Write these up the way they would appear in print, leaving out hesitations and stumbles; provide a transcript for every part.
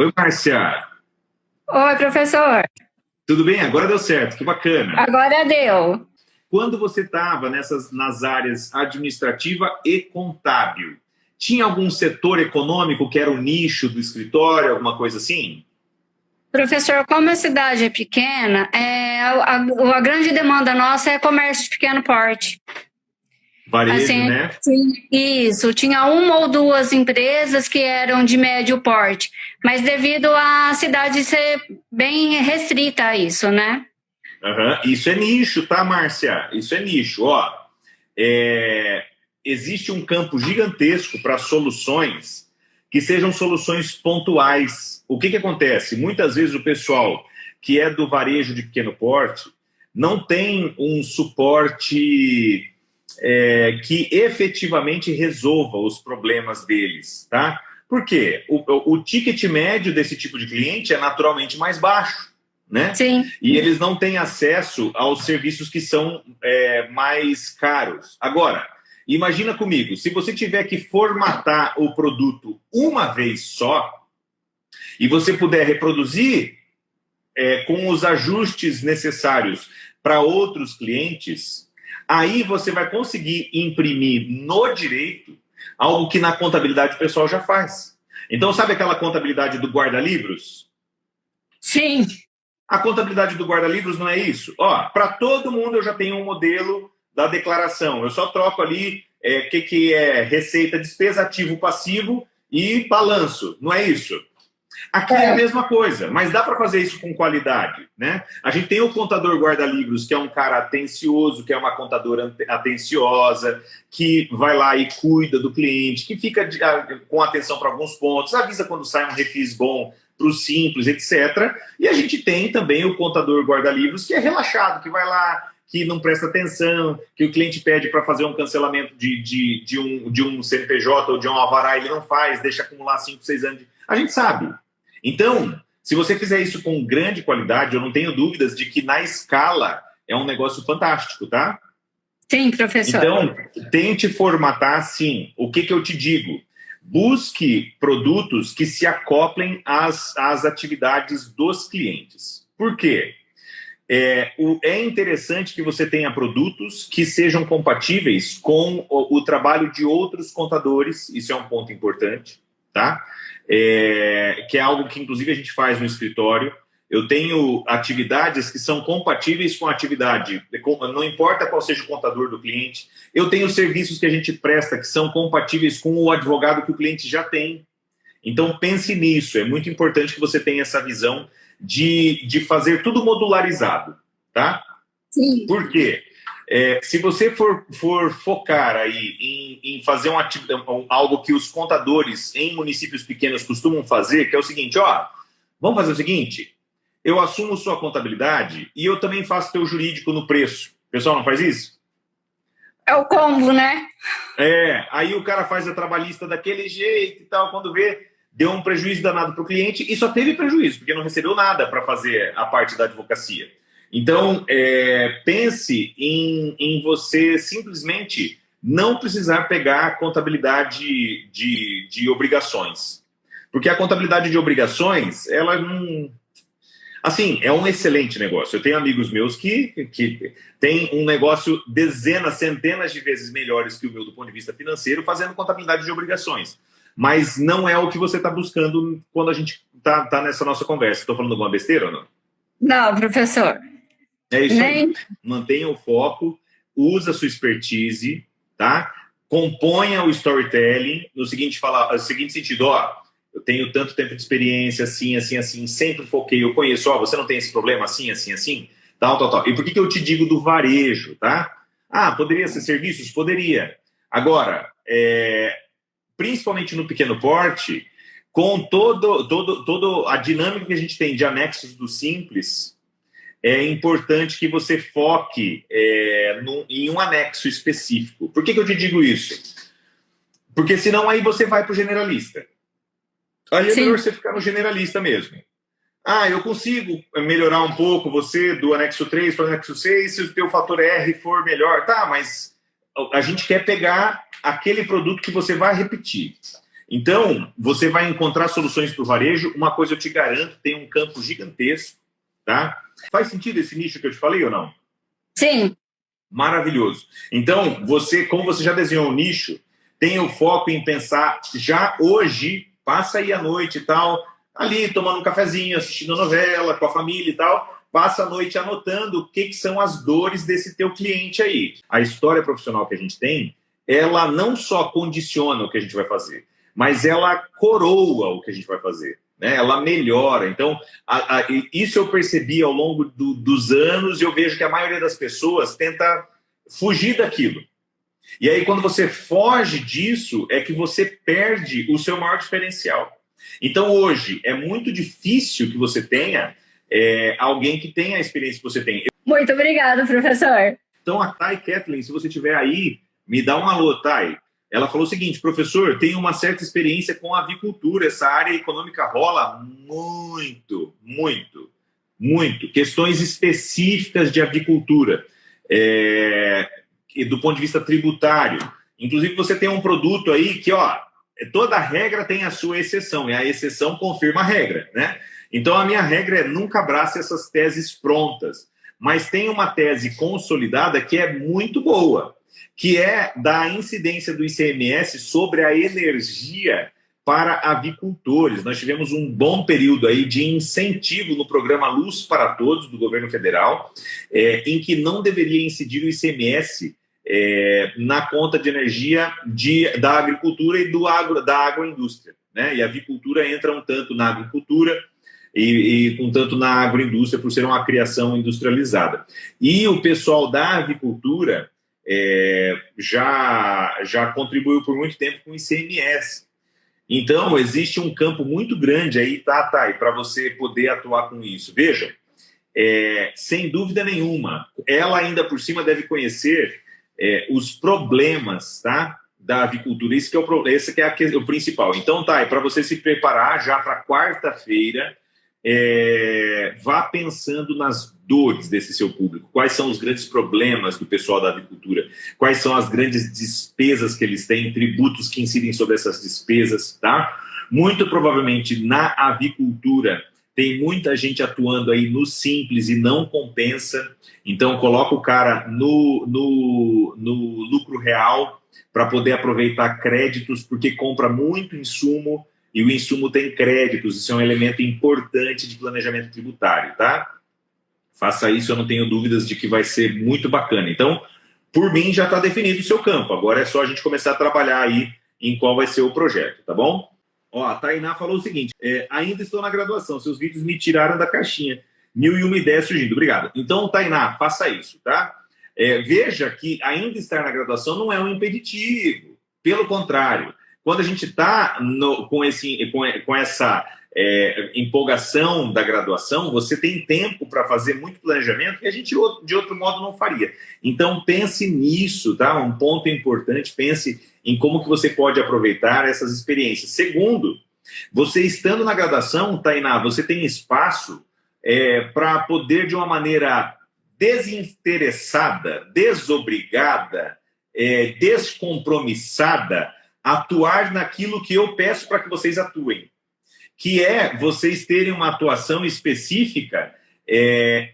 Oi, Márcia. Oi, professor. Tudo bem? Agora deu certo, que bacana. Agora deu. Quando você estava nas áreas administrativa e contábil, tinha algum setor econômico que era o nicho do escritório, alguma coisa assim? Professor, como a cidade é pequena, a grande demanda nossa é comércio de pequeno porte. Varejo, Assim, né? isso, tinha uma ou duas empresas que eram de médio porte, mas devido à cidade ser bem restrita a isso, né? Aham. Isso é nicho, tá, Márcia? Isso é nicho. Ó, existe um campo gigantesco para soluções que sejam soluções pontuais. O que acontece? Muitas vezes o pessoal que é do varejo de pequeno porte não tem um suporte que efetivamente resolva os problemas deles, tá? Por quê? O ticket médio desse tipo de cliente é naturalmente mais baixo, né? Sim. E eles não têm acesso aos serviços que são mais caros. Agora, imagina comigo, se você tiver que formatar o produto uma vez só e você puder reproduzir com os ajustes necessários para outros clientes, aí você vai conseguir imprimir no direito algo que na contabilidade o pessoal já faz. Então, sabe aquela contabilidade do guarda-livros? Sim. A contabilidade do guarda-livros não é isso. Ó, para todo mundo eu já tenho um modelo da declaração. Eu só troco ali o que é receita, despesa, ativo, passivo e balanço. Não é isso? Aqui é a mesma coisa, mas dá para fazer isso com qualidade, né? A gente tem o contador guarda-livros, que é um cara atencioso, que é uma contadora atenciosa, que vai lá e cuida do cliente, que fica com atenção para alguns pontos, avisa quando sai um refis bom para o simples, etc. E a gente tem também o contador guarda-livros, que é relaxado, que vai lá, que não presta atenção, que o cliente pede para fazer um cancelamento de um CNPJ ou de um alvará, ele não faz, deixa acumular 5, 6 anos. A gente sabe. Então, se você fizer isso com grande qualidade, eu não tenho dúvidas de que na escala é um negócio fantástico, tá? Sim, professor. Então, tente formatar assim. O que eu te digo? Busque produtos que se acoplem às atividades dos clientes. Por quê? É interessante que você tenha produtos que sejam compatíveis com o trabalho de outros contadores, isso é um ponto importante, tá? Que é algo que, inclusive, a gente faz no escritório. Eu tenho atividades que são compatíveis com a atividade, não importa qual seja o contador do cliente. Eu tenho serviços que a gente presta que são compatíveis com o advogado que o cliente já tem. Então, pense nisso. É muito importante que você tenha essa visão de fazer tudo modularizado, tá? Sim. Por quê? Se você for focar aí em fazer algo que os contadores em municípios pequenos costumam fazer, que é o seguinte, ó, vamos fazer o seguinte, eu assumo sua contabilidade e eu também faço teu jurídico no preço. O pessoal não faz isso? É o combo, né? Aí o cara faz a trabalhista daquele jeito e tal, quando vê, deu um prejuízo danado para o cliente e só teve prejuízo, porque não recebeu nada para fazer a parte da advocacia. Então, pense em você simplesmente não precisar pegar a contabilidade de obrigações. Porque a contabilidade de obrigações, ela não... Assim, é um excelente negócio. Eu tenho amigos meus que têm um negócio dezenas, centenas de vezes melhores que o meu do ponto de vista financeiro, fazendo contabilidade de obrigações. Mas não é o que você está buscando quando a gente está nessa nossa conversa. Estou falando alguma besteira ou não? Não, professor. É isso aí. Mantenha o foco, usa a sua expertise, tá? Componha o storytelling no seguinte sentido, ó, eu tenho tanto tempo de experiência, assim, assim, assim, sempre foquei, eu conheço, ó, você não tem esse problema, assim, assim, assim, tal. E por que eu te digo do varejo, tá? Ah, poderia ser serviços? Poderia. Agora, principalmente no pequeno porte, com toda a dinâmica que a gente tem de anexos do Simples, é importante que você foque em um anexo específico. Por que eu te digo isso? Porque senão aí você vai para o generalista. Aí é melhor você ficar no generalista mesmo. Ah, eu consigo melhorar um pouco você do anexo 3 para o anexo 6 se o teu fator R for melhor. Tá, mas a gente quer pegar aquele produto que você vai repetir. Então, você vai encontrar soluções para o varejo. Uma coisa eu te garanto, tem um campo gigantesco, tá? Faz sentido esse nicho que eu te falei ou não? Sim. Maravilhoso. Então, como você já desenhou o nicho, tenha o foco em pensar já hoje, passa aí a noite e tal, ali tomando um cafezinho, assistindo a novela com a família e tal, passa a noite anotando o que são as dores desse teu cliente aí. A história profissional que a gente tem, ela não só condiciona o que a gente vai fazer, mas ela coroa o que a gente vai fazer, né? Ela melhora. Então, isso eu percebi ao longo dos anos, e eu vejo que a maioria das pessoas tenta fugir daquilo. E aí, quando você foge disso, é que você perde o seu maior diferencial. Então, hoje, é muito difícil que você tenha alguém que tenha a experiência que você tem. Muito obrigada, professor. Então, a Thay Kathleen, se você estiver aí, me dá um alô, Thay. Ela falou o seguinte: professor, tenho uma certa experiência com a avicultura, essa área econômica rola muito, muito, muito. Questões específicas de avicultura, do ponto de vista tributário. Inclusive, você tem um produto aí que, toda regra tem a sua exceção, e a exceção confirma a regra, né? Então, a minha regra é nunca abrace essas teses prontas, mas tem uma tese consolidada que é muito boa, que é da incidência do ICMS sobre a energia para avicultores. Nós tivemos um bom período aí de incentivo no programa Luz para Todos, do governo federal, em que não deveria incidir o ICMS na conta de energia da agricultura e da agroindústria, né? E a avicultura entra um tanto na agricultura e um tanto na agroindústria, por ser uma criação industrializada. E o pessoal da avicultura já contribuiu por muito tempo com o ICMS. Então, existe um campo muito grande aí, Thay, para você poder atuar com isso. Veja, sem dúvida nenhuma, ela ainda por cima deve conhecer os problemas, tá, da avicultura. Esse que é o principal. Então, Thay, para você se preparar já para quarta-feira, vá pensando nas dores desse seu público. Quais são os grandes problemas do pessoal da avicultura? Quais são as grandes despesas que eles têm, tributos que incidem sobre essas despesas, tá? Muito provavelmente na avicultura tem muita gente atuando aí no simples e não compensa. Então, coloca o cara no lucro real para poder aproveitar créditos, porque compra muito insumo e o insumo tem créditos. Isso é um elemento importante de planejamento tributário, tá? Faça isso, eu não tenho dúvidas de que vai ser muito bacana. Então, por mim, já está definido o seu campo. Agora é só a gente começar a trabalhar aí em qual vai ser o projeto, tá bom? A Tainá falou o seguinte: ainda estou na graduação, seus vídeos me tiraram da caixinha. 1001 ideias surgindo. Obrigado. Então, Tainá, faça isso, tá? Veja que ainda estar na graduação não é um impeditivo. Pelo contrário, quando a gente está com essa empolgação da graduação, você tem tempo para fazer muito planejamento que a gente de outro modo não faria. Então pense nisso, tá? Um ponto importante, pense em como que você pode aproveitar essas experiências. Segundo, você estando na graduação, Tainá, você tem espaço para poder, de uma maneira desinteressada, desobrigada, descompromissada, atuar naquilo que eu peço para que vocês atuem, que é vocês terem uma atuação específica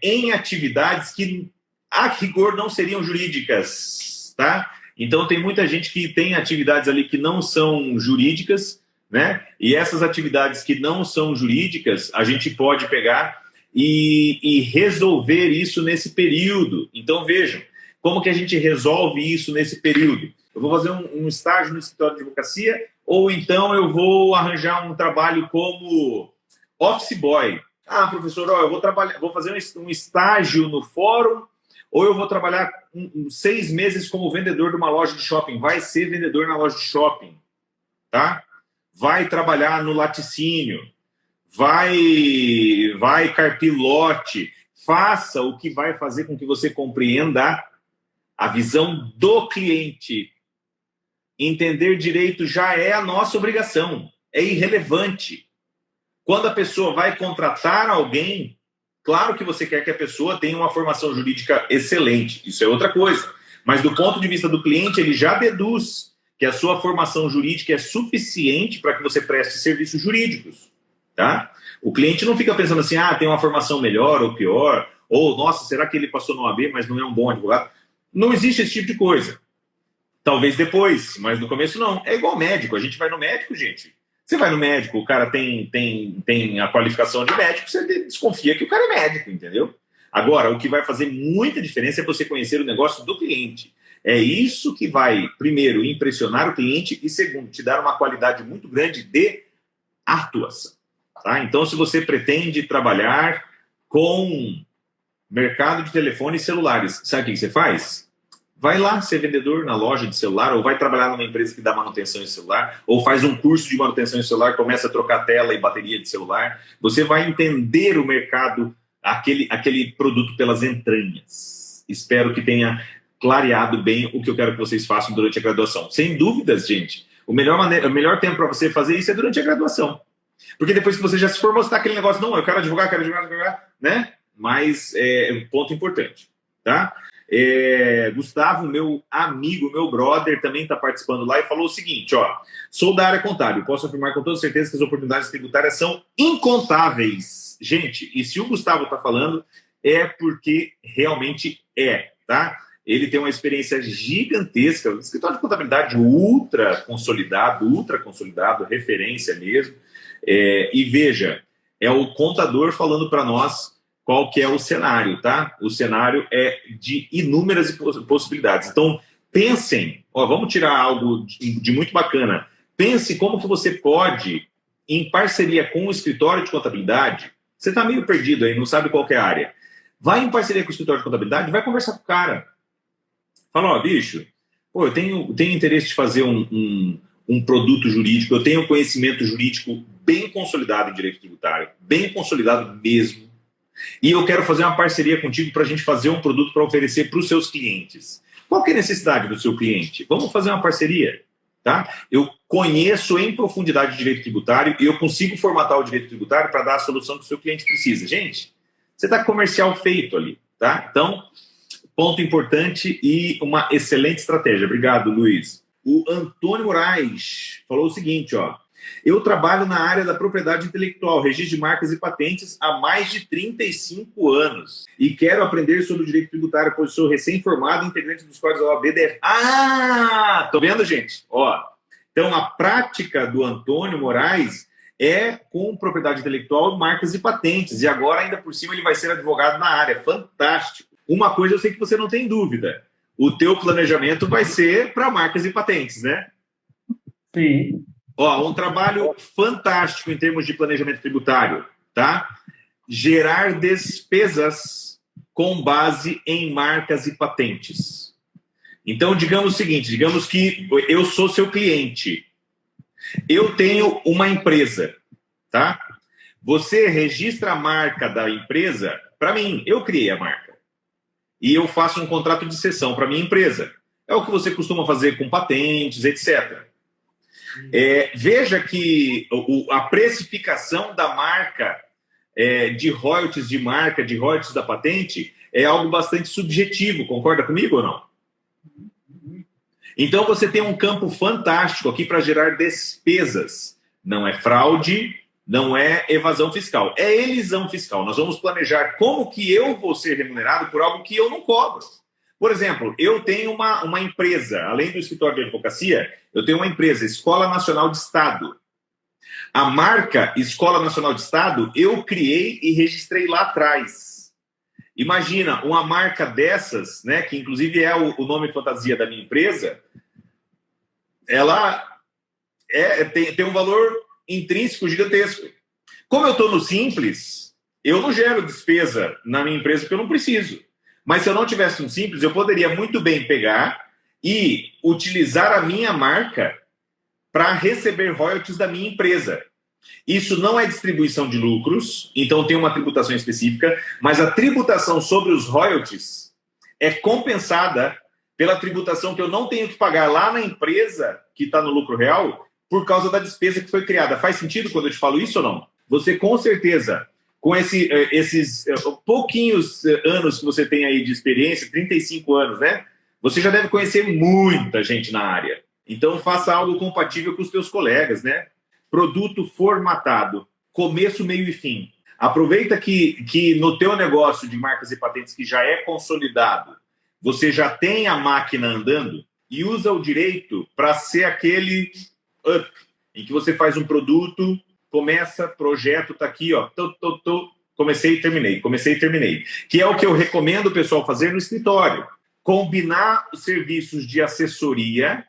em atividades que, a rigor, não seriam jurídicas, tá? Então, tem muita gente que tem atividades ali que não são jurídicas, né? E essas atividades que não são jurídicas, a gente pode pegar e resolver isso nesse período. Então, vejam, como que a gente resolve isso nesse período? Eu vou fazer um estágio no escritório de advocacia, ou então eu vou arranjar um trabalho como office boy. Ah, professor, eu vou fazer um estágio no fórum, ou eu vou trabalhar 6 meses como vendedor de uma loja de shopping. Vai ser vendedor na loja de shopping, tá? Vai trabalhar no laticínio, vai carpir lote, faça o que vai fazer com que você compreenda a visão do cliente. Entender direito já é a nossa obrigação, é irrelevante. Quando a pessoa vai contratar alguém, claro que você quer que a pessoa tenha uma formação jurídica excelente, isso é outra coisa. Mas do ponto de vista do cliente, ele já deduz que a sua formação jurídica é suficiente para que você preste serviços jurídicos, tá? O cliente não fica pensando assim, tem uma formação melhor ou pior, ou, nossa, será que ele passou no OAB, mas não é um bom advogado? Não existe esse tipo de coisa. Talvez depois, mas no começo não. É igual médico, a gente vai no médico, gente. Você vai no médico, o cara tem a qualificação de médico, você desconfia que o cara é médico, entendeu? Agora, o que vai fazer muita diferença é você conhecer o negócio do cliente. É isso que vai, primeiro, impressionar o cliente e, segundo, te dar uma qualidade muito grande de atuação. Tá? Então, se você pretende trabalhar com mercado de telefone e celulares, sabe o que você faz? Vai lá ser vendedor na loja de celular, ou vai trabalhar numa empresa que dá manutenção em celular, ou faz um curso de manutenção em celular, começa a trocar tela e bateria de celular. Você vai entender o mercado, aquele produto pelas entranhas. Espero que tenha clareado bem o que eu quero que vocês façam durante a graduação. Sem dúvidas, gente, o melhor tempo para você fazer isso é durante a graduação. Porque depois que você já se formou, você está aquele negócio, não, eu quero advogar, né? Mas é um ponto importante, tá? Gustavo, meu amigo, meu brother, também está participando lá e falou o seguinte, sou da área contábil, posso afirmar com toda certeza que as oportunidades tributárias são incontáveis. Gente, e se o Gustavo está falando, é porque realmente tá? Ele tem uma experiência gigantesca, um escritório de contabilidade ultra consolidado, referência mesmo, e veja, é o contador falando para nós qual que é o cenário, tá? O cenário é de inúmeras possibilidades. Então, pensem, vamos tirar algo de muito bacana. Pense como que você pode, em parceria com o escritório de contabilidade, você está meio perdido aí, não sabe qual que é a área. Vai em parceria com o escritório de contabilidade, vai conversar com o cara. Fala, bicho, eu tenho interesse de fazer um produto jurídico, eu tenho conhecimento jurídico bem consolidado em direito tributário, bem consolidado mesmo. E eu quero fazer uma parceria contigo para a gente fazer um produto para oferecer para os seus clientes. Qual que é a necessidade do seu cliente? Vamos fazer uma parceria, tá? Eu conheço em profundidade o direito tributário e eu consigo formatar o direito tributário para dar a solução que o seu cliente precisa. Gente, você está com comercial feito ali, tá? Então, ponto importante e uma excelente estratégia. Obrigado, Luiz. O Antônio Moraes falou o seguinte, eu trabalho na área da propriedade intelectual, registro de marcas e patentes há mais de 35 anos e quero aprender sobre o direito tributário, pois sou recém-formado integrante dos códigos da OAB DF. Tô vendo, gente? Então, a prática do Antônio Moraes é com propriedade intelectual, marcas e patentes, e agora, ainda por cima, ele vai ser advogado na área. Fantástico! Uma coisa eu sei que você não tem dúvida, o teu planejamento vai ser para marcas e patentes, né? Sim. Um trabalho fantástico em termos de planejamento tributário, tá? Gerar despesas com base em marcas e patentes. Então, digamos o seguinte, digamos que eu sou seu cliente. Eu tenho uma empresa, tá? Você registra a marca da empresa para mim, eu criei a marca. E eu faço um contrato de cessão para minha empresa. É o que você costuma fazer com patentes, etc. Veja que a precificação da marca, de royalties de marca, de royalties da patente, é algo bastante subjetivo. Concorda comigo ou não? Então, você tem um campo fantástico aqui para gerar despesas. Não é fraude, não é evasão fiscal, é elisão fiscal. Nós vamos planejar como que eu vou ser remunerado por algo que eu não cobro. Por exemplo, eu tenho uma empresa, além do escritório de advocacia, eu tenho uma empresa, Escola Nacional de Estado. A marca Escola Nacional de Estado, eu criei e registrei lá atrás. Imagina, uma marca dessas, né, que inclusive é o nome fantasia da minha empresa, ela tem um valor intrínseco gigantesco. Como eu estou no Simples, eu não gero despesa na minha empresa porque eu não preciso. Mas se eu não tivesse um Simples, eu poderia muito bem pegar e utilizar a minha marca para receber royalties da minha empresa. Isso não é distribuição de lucros, então tem uma tributação específica, mas a tributação sobre os royalties é compensada pela tributação que eu não tenho que pagar lá na empresa que está no lucro real por causa da despesa que foi criada. Faz sentido quando eu te falo isso ou não? Você, com certeza, com esses pouquinhos anos que você tem aí de experiência, 35 anos, né? Você já deve conhecer muita gente na área. Então, faça algo compatível com os teus colegas, né? Produto formatado, começo, meio e fim. Aproveita que no teu negócio de marcas e patentes que já é consolidado, você já tem a máquina andando e usa o direito para ser aquele up, em que você faz um produto, começa, projeto, tá aqui, ó, comecei e terminei. Que é o que eu recomendo o pessoal fazer no escritório. Combinar os serviços de assessoria,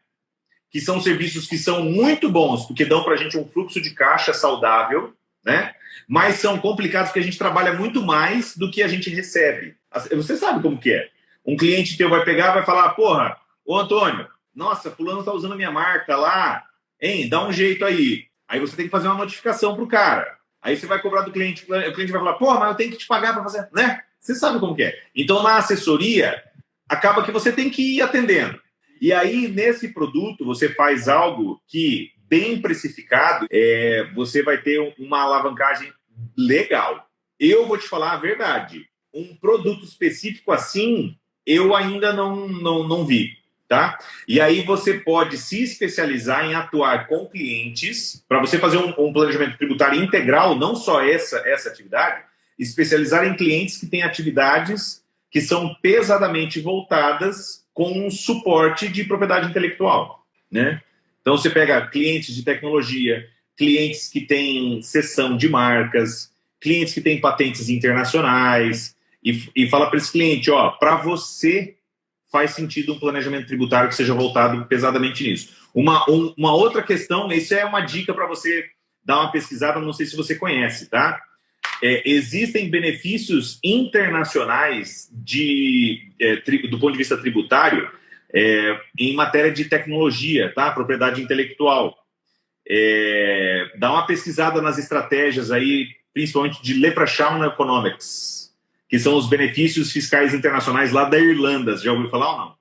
que são serviços que são muito bons, porque dão para a gente um fluxo de caixa saudável, né? Mas são complicados porque a gente trabalha muito mais do que a gente recebe. Você sabe como que é. Um cliente teu vai pegar e vai falar, porra, ô Antônio, nossa, fulano tá usando a minha marca lá, hein, dá um jeito aí. Aí você tem que fazer uma notificação pro cara. Aí você vai cobrar do cliente, o cliente vai falar, porra, mas eu tenho que te pagar para fazer, né? Você sabe como que é. Então, na assessoria, acaba que você tem que ir atendendo. E aí, nesse produto, você faz algo que, bem precificado, você vai ter uma alavancagem legal. Eu vou te falar a verdade. Um produto específico assim, eu ainda não vi, tá? E aí você pode se especializar em atuar com clientes, para você fazer um planejamento tributário integral, não só essa atividade, especializar em clientes que têm atividades que são pesadamente voltadas com um suporte de propriedade intelectual, né? Então, você pega clientes de tecnologia, clientes que têm cessão de marcas, clientes que têm patentes internacionais, e fala para esse cliente, ó, para você faz sentido um planejamento tributário que seja voltado pesadamente nisso. Uma outra questão, isso é uma dica para você dar uma pesquisada, não sei se você conhece, tá? Existem benefícios internacionais do ponto de vista tributário em matéria de tecnologia, tá? Propriedade intelectual. Dá uma pesquisada nas estratégias aí, principalmente de Leprechaun Economics, que são os benefícios fiscais internacionais lá da Irlanda. Já ouviu falar ou não?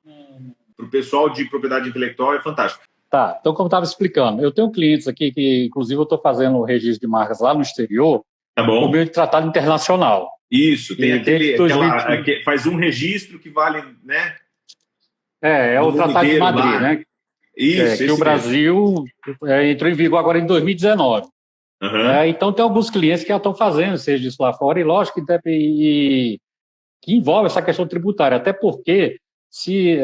Para o pessoal de propriedade intelectual é fantástico. Tá, então como eu estava explicando, eu tenho clientes aqui que, inclusive, eu estou fazendo o registro de marcas lá no exterior, tá bom, por meio de tratado internacional. Isso, tem que faz um registro que vale, né? É o Tratado de Madrid, lá, né? Isso, que o Brasil entrou em vigor agora em 2019. Uhum. Então, tem alguns clientes que já estão fazendo esse registro lá fora, e lógico que envolve essa questão tributária, até porque se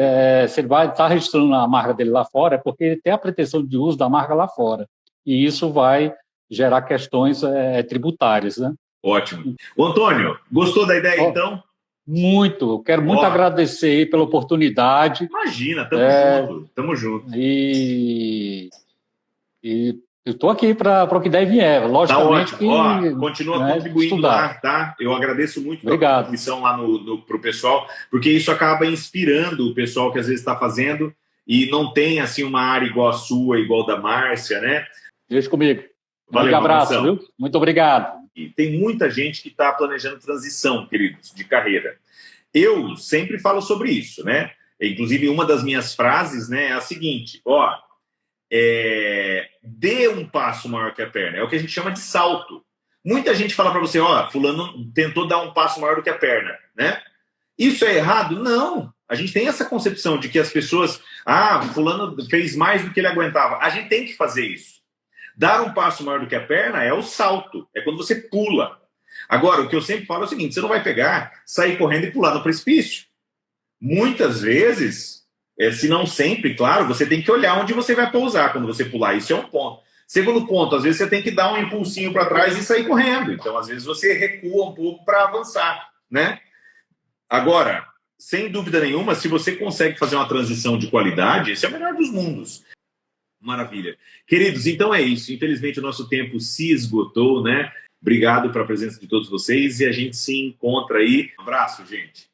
ele vai estar registrando a marca dele lá fora, é porque ele tem a pretensão de uso da marca lá fora, e isso vai gerar questões tributárias, né? Ótimo. O Antônio, gostou da ideia, então? Muito. Quero muito agradecer pela oportunidade. Imagina, tamo junto. E eu estou aqui para o que der e vier. Logicamente tá ótimo. Continua contribuindo estudar. lá, tá? Eu agradeço muito a contribuição lá pro pessoal, porque isso acaba inspirando o pessoal que às vezes está fazendo e não tem assim uma área igual a sua, igual da Márcia, né? Deixa comigo. Valeu, um abraço, viu? Muito obrigado. E tem muita gente que está planejando transição, queridos, de carreira. Eu sempre falo sobre isso, né? Inclusive, uma das minhas frases, né, é a seguinte, dê um passo maior que a perna. É o que a gente chama de salto. Muita gente fala para você, fulano tentou dar um passo maior do que a perna, né? Isso é errado? Não. A gente tem essa concepção de que as pessoas, fulano fez mais do que ele aguentava. A gente tem que fazer isso. Dar um passo maior do que a perna é o salto, é quando você pula. Agora, o que eu sempre falo é o seguinte, você não vai sair correndo e pular no precipício. Muitas vezes, se não sempre, claro, você tem que olhar onde você vai pousar quando você pular. Isso é um ponto. Segundo ponto, às vezes você tem que dar um impulsinho para trás e sair correndo. Então, às vezes você recua um pouco para avançar, né? Agora, sem dúvida nenhuma, se você consegue fazer uma transição de qualidade, esse é o melhor dos mundos. Maravilha. Queridos, então é isso. Infelizmente, o nosso tempo se esgotou, né? Obrigado pela presença de todos vocês e a gente se encontra aí. Um abraço, gente.